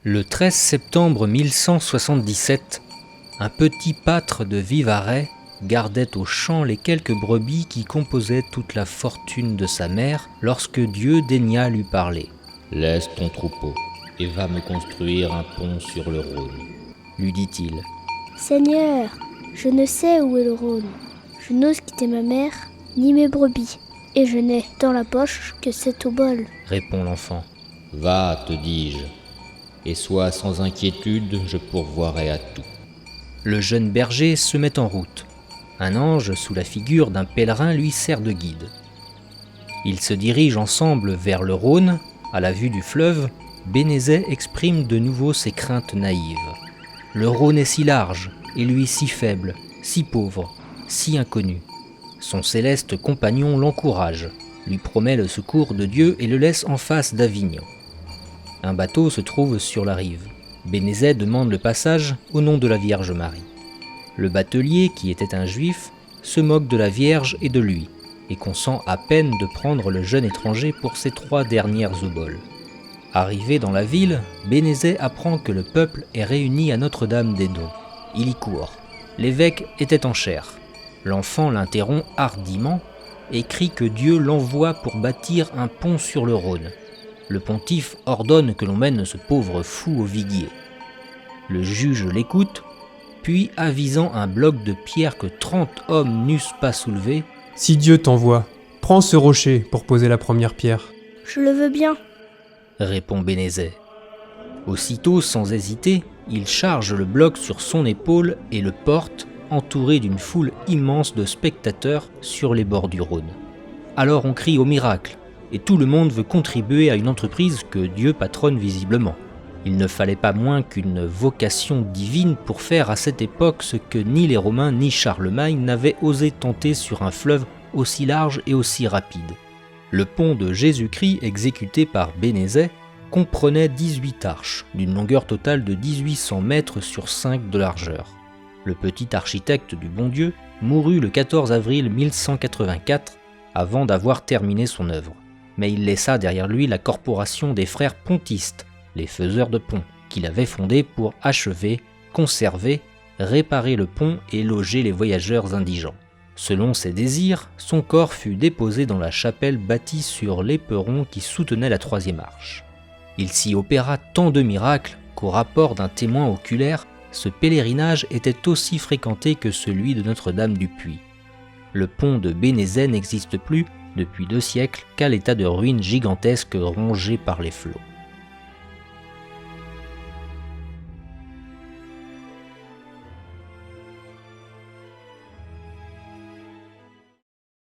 Le 13 septembre 1177, un petit pâtre de Vivarais gardait aux champs les quelques brebis qui composaient toute la fortune de sa mère lorsque Dieu daigna lui parler. « Laisse ton troupeau et va me construire un pont sur le Rhône, » lui dit-il. « Seigneur, je ne sais où est le Rhône. Je n'ose quitter ma mère ni mes brebis, et je n'ai dans la poche que 7 oboles, » répond l'enfant. « Va, te dis-je, et sois sans inquiétude, je pourvoirai à tout. » Le jeune berger se met en route. Un ange, sous la figure d'un pèlerin, lui sert de guide. Ils se dirigent ensemble vers le Rhône. À la vue du fleuve, Bénézet exprime de nouveau ses craintes naïves. Le Rhône est si large, et lui si faible, si pauvre, si inconnu. Son céleste compagnon l'encourage, lui promet le secours de Dieu et le laisse en face d'Avignon. Un bateau se trouve sur la rive. Bénézet demande le passage au nom de la Vierge Marie. Le batelier, qui était un juif, se moque de la Vierge et de lui, et consent à peine de prendre le jeune étranger pour ses 3 dernières oboles. Arrivé dans la ville, Bénézet apprend que le peuple est réuni à Notre-Dame-des-Dons. Il y court. L'évêque était en chair. L'enfant l'interrompt hardiment et crie que Dieu l'envoie pour bâtir un pont sur le Rhône. Le pontife ordonne que l'on mène ce pauvre fou au viguier. Le juge l'écoute, puis, avisant un bloc de pierre que 30 hommes n'eussent pas soulevé, « Si Dieu t'envoie, prends ce rocher pour poser la première pierre. »« Je le veux bien, » répond Bénézet. Aussitôt, sans hésiter, il charge le bloc sur son épaule et le porte, entouré d'une foule immense de spectateurs sur les bords du Rhône. Alors on crie au miracle, et tout le monde veut contribuer à une entreprise que Dieu patronne visiblement. Il ne fallait pas moins qu'une vocation divine pour faire à cette époque ce que ni les Romains ni Charlemagne n'avaient osé tenter sur un fleuve aussi large et aussi rapide. Le pont de Jésus-Christ exécuté par Bénézet comprenait 18 arches, d'une longueur totale de 1800 mètres sur 5 de largeur. Le petit architecte du bon Dieu mourut le 14 avril 1184 avant d'avoir terminé son œuvre. Mais il laissa derrière lui la corporation des frères pontistes, les faiseurs de ponts, qu'il avait fondés pour achever, conserver, réparer le pont et loger les voyageurs indigents. Selon ses désirs, son corps fut déposé dans la chapelle bâtie sur l'éperon qui soutenait la 3e arche. Il s'y opéra tant de miracles qu'au rapport d'un témoin oculaire, ce pèlerinage était aussi fréquenté que celui de Notre-Dame du Puy. Le pont de Bénézet n'existe plus depuis 2 siècles qu'à l'état de ruine gigantesque rongée par les flots.